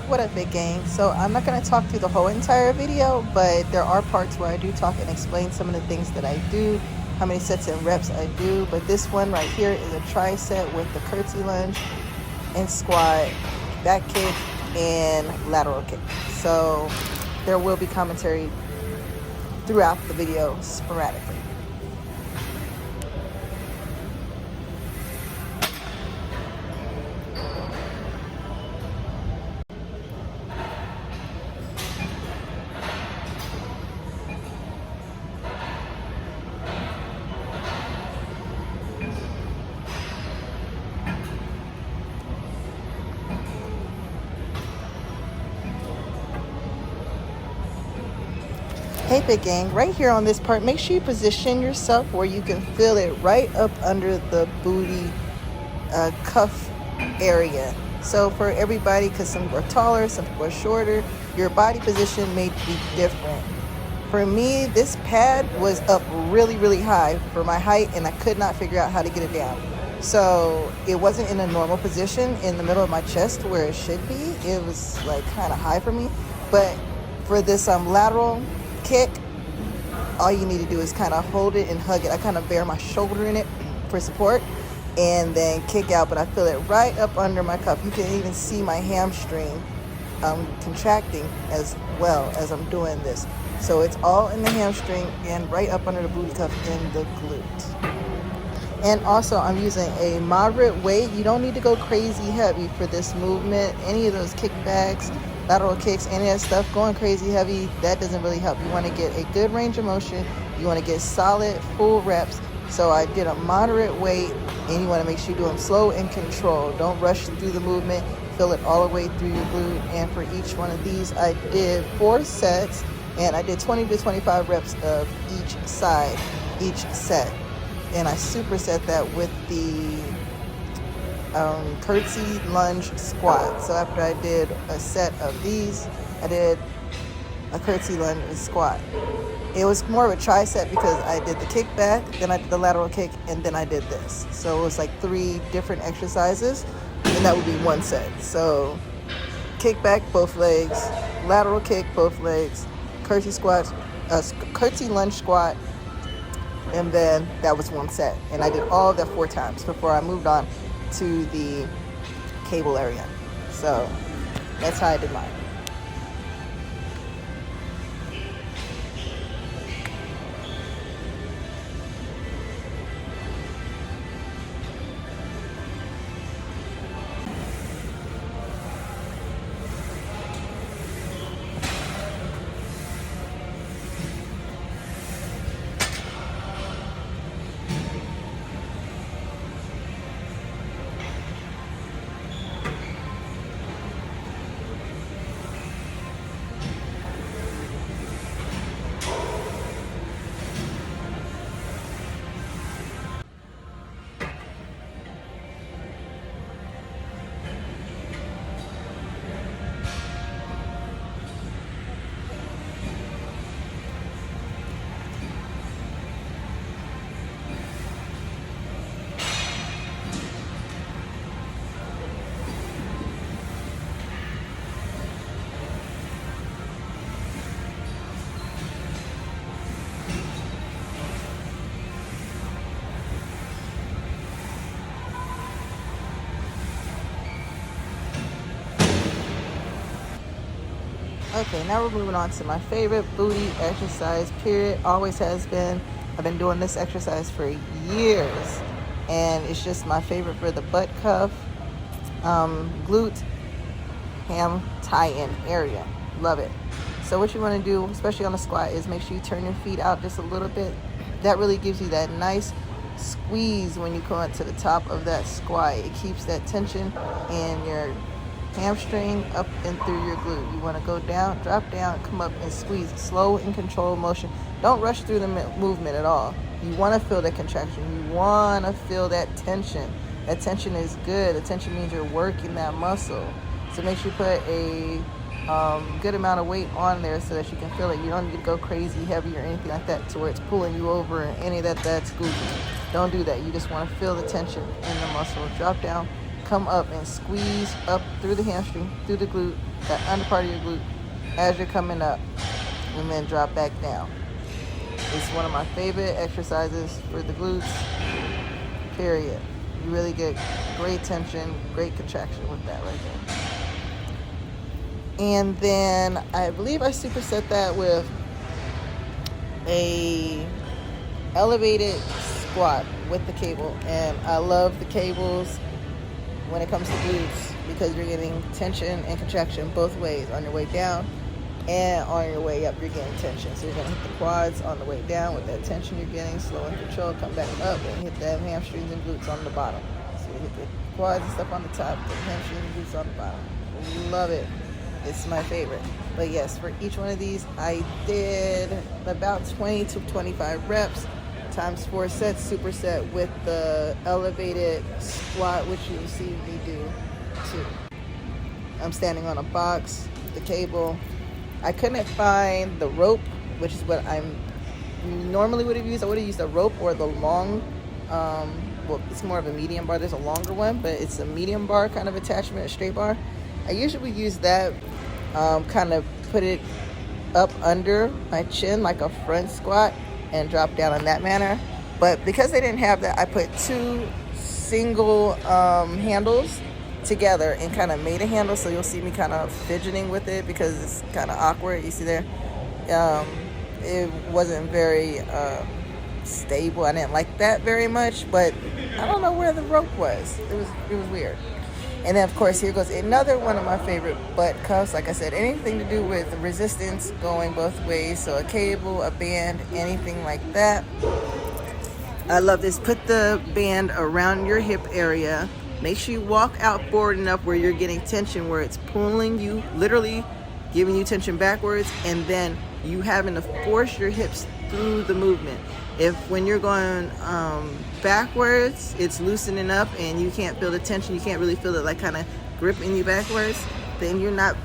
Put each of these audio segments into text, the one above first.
What up, big gang? So I'm not going to talk through the whole entire video, but there are parts where I do talk and explain some of the things that I do, how many sets and reps I do. But this one right here is a tricep with the curtsy lunge and squat, back kick, and lateral kick. So there will be commentary throughout the video sporadically. Hey, big gang, right here on this part, make sure you position yourself where you can feel it right up under the booty cuff area. So for everybody, because some people are taller, some people are shorter, your body position may be different. For me, this pad was up really, really high for my height, and I could not figure out how to get it down. So it wasn't in a normal position in the middle of my chest where it should be. It was like kind of high for me. But for this lateral kick, all you need to do is kind of hold it and hug it. I kind of bear my shoulder in it for support and then kick out, but I feel it right up under my cuff. You can even see my hamstring contracting as well as I'm doing this. So it's all in the hamstring and right up under the booty cuff in the glute. And also I'm using a moderate weight. You don't need to go crazy heavy for this movement. Any of those kickbacks, lateral kicks, any of that stuff, going crazy heavy, that doesn't really help. You want to get a good range of motion. You want to get solid, full reps. So I did a moderate weight, and you want to make sure you do them slow and controlled. Don't rush through the movement. Feel it all the way through your glute. And for each one of these, I did 4 sets, and I did 20 to 25 reps of each side, each set. And I superset that with the curtsy lunge squat. So after I did a set of these, I did a curtsy lunge and squat. It was more of a tricep because I did the kick back, then I did the lateral kick, and then I did this. So it was like 3 different exercises, and that would be 1 set. So kick back, both legs, lateral kick, both legs, curtsy squat, curtsy lunge squat, and then that was 1 set. And I did all of that 4 times before I moved on to the cable area. So that's how I did mine. Okay, now we're moving on to my favorite booty exercise, period. Always has been. I've been doing this exercise for years, and it's just my favorite for the butt cuff, glute, ham tie-in area. Love it. So what you want to do, especially on the squat, is make sure you turn your feet out just a little bit. That really gives you that nice squeeze when you come up to the top of that squat. It keeps that tension in your hamstring up and through your glute. You want to go down, drop down, come up and squeeze. Slow and controlled motion. Don't rush through the movement at all. You want to feel that contraction. You want to feel that tension. That tension is good. The tension means you're working that muscle. So make sure you put a good amount of weight on there so that you can feel it. You don't need to go crazy heavy or anything like that to where it's pulling you over and any of that, that's goofy. Don't do that. You just want to feel the tension in the muscle. Drop down, come up and squeeze up through the hamstring, through the glute, that under part of your glute, as you're coming up, and then drop back down. It's one of my favorite exercises for the glutes, period. You really get great tension, great contraction with that right there. And then I believe I superset that with a elevated squat with the cable. And I love the cables when it comes to glutes because you're getting tension and contraction both ways. On your way down and on your way up, you're getting tension. So you're going to hit the quads on the way down with that tension you're getting, slow and control, come back up and hit the hamstrings and glutes on the bottom. So you hit the quads and stuff on the top, the hamstrings and glutes on the bottom. Love it. It's my favorite. But yes, for each one of these, I did about 20 to 25 reps times 4 sets, superset with the elevated squat, which you'll see me do too. I'm standing on a box, the cable. I couldn't find the rope, which is what I normally would have used. I would have used a rope or the long, well, it's more of a medium bar. There's a longer one, but it's a medium bar kind of attachment, a straight bar. I usually would use that, kind of put it up under my chin like a front squat and drop down in that manner. But because they didn't have that, I put 2 single handles together and kind of made a handle, so you'll see me kind of fidgeting with it because it's kind of awkward. You see there, it wasn't very stable. I didn't like that very much, but I don't know where the rope was. It was weird. And then of course here goes another one of my favorite butt cuffs. Like I said, anything to do with resistance going both ways, so a cable, a band, anything like that. I love this. Put the band around your hip area. Make sure you walk out forward enough where you're getting tension, where it's pulling you, literally giving you tension backwards, and then you having to force your hips through the movement. If when you're going backwards, it's loosening up and you can't feel the tension, you can't really feel it like kind of gripping you backwards, then you're not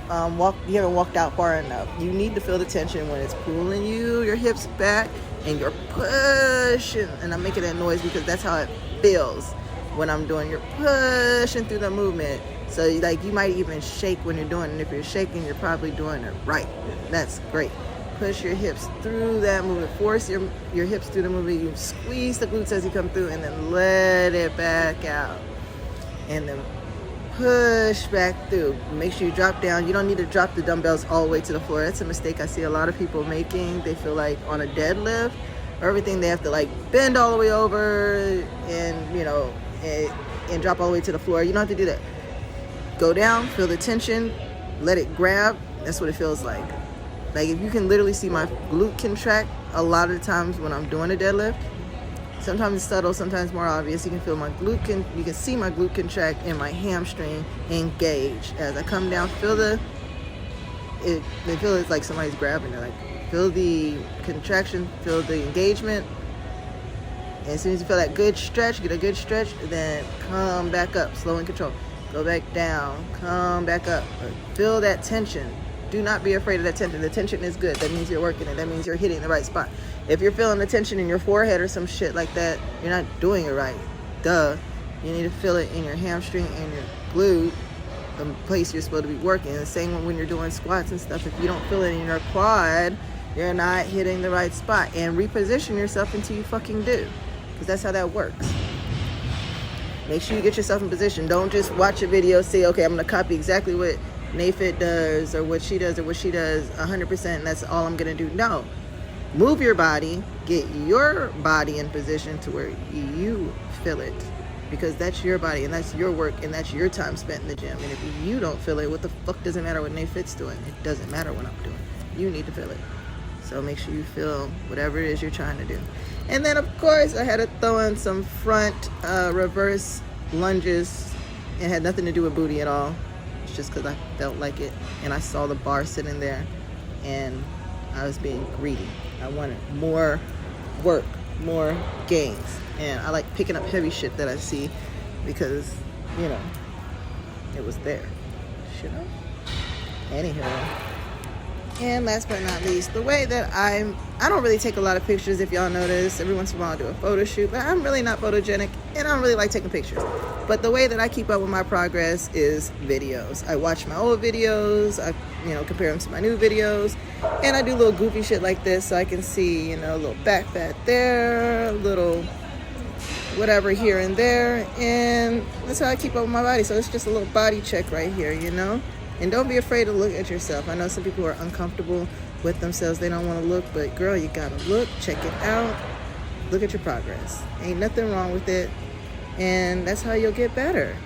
you haven't walked out far enough. You need to feel the tension when it's pulling your hips back and you're pushing, and I'm making that noise because that's how it feels when I'm doing. You're pushing through the movement, so you might even shake when you're doing it, and if you're shaking, you're probably doing it right. That's great. Push your hips through that movement, force your hips through the movement. You squeeze the glutes as you come through, and then let it back out, and then push back through. Make sure you drop down. You don't need to drop the dumbbells all the way to the floor. That's a mistake I see a lot of people making. They feel like on a deadlift or everything, they have to like bend all the way over and and drop all the way to the floor. You don't have to do that. Go down, feel the tension, let it grab. That's what it feels like. Like if you can literally see my glute contract a lot of the times when I'm doing a deadlift. Sometimes it's subtle, sometimes more obvious. You can feel my glute, you can see my glute contract and my hamstring engage. As I come down, they feel it's like somebody's grabbing it. Like feel the contraction, feel the engagement. And as soon as you feel that good stretch, get a good stretch, then come back up, slow and control. Go back down, come back up. Feel that tension. Do not be afraid of that tension. The tension is good. That means you're working it. That means you're hitting the right spot. If you're feeling the tension in your forehead or some shit like that, you're not doing it right. Duh. You need to feel it in your hamstring and your glute, the place you're supposed to be working. The same when you're doing squats and stuff. If you don't feel it in your quad, you're not hitting the right spot. And reposition yourself until you fucking do. Because that's how that works. Make sure you get yourself in position. Don't just watch a video, say, okay, I'm going to copy exactly what Nayfit does or what she does 100%, and that's all I'm going to do. No. Move your body. Get your body in position to where you feel it. Because that's your body, and that's your work, and that's your time spent in the gym. And if you don't feel it, what the fuck does it matter what Nayfit's doing? It doesn't matter what I'm doing. You need to feel it. So make sure you feel whatever it is you're trying to do. And then, of course, I had to throw in some front reverse lunges. It had nothing to do with booty at all. It's just because I felt like it. And I saw the bar sitting there. And I was being greedy. I wanted more work, more gains. And I like picking up heavy shit that I see because, it was there. Anywho. And last but not least, the way that I don't really take a lot of pictures, if y'all notice. Every once in a while I do a photo shoot, but I'm really not photogenic and I don't really like taking pictures. But the way that I keep up with my progress is videos. I watch my old videos, I compare them to my new videos, and I do little goofy shit like this so I can see, a little back fat there, a little whatever here and there, and that's how I keep up with my body. So it's just a little body check right here, And don't be afraid to look at yourself. I know some people are uncomfortable with themselves. They don't want to look, but girl, you gotta look, check it out, look at your progress. Ain't nothing wrong with it, and that's how you'll get better.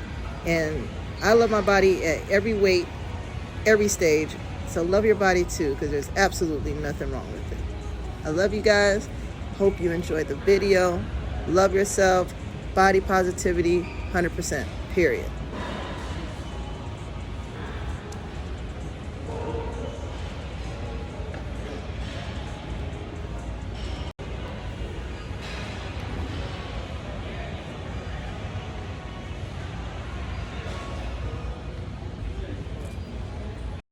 And I love my body at every weight, every stage. So love your body too, because there's absolutely nothing wrong with it. I love you guys. Hope you enjoyed the video. Love yourself. Body positivity, 100%, period.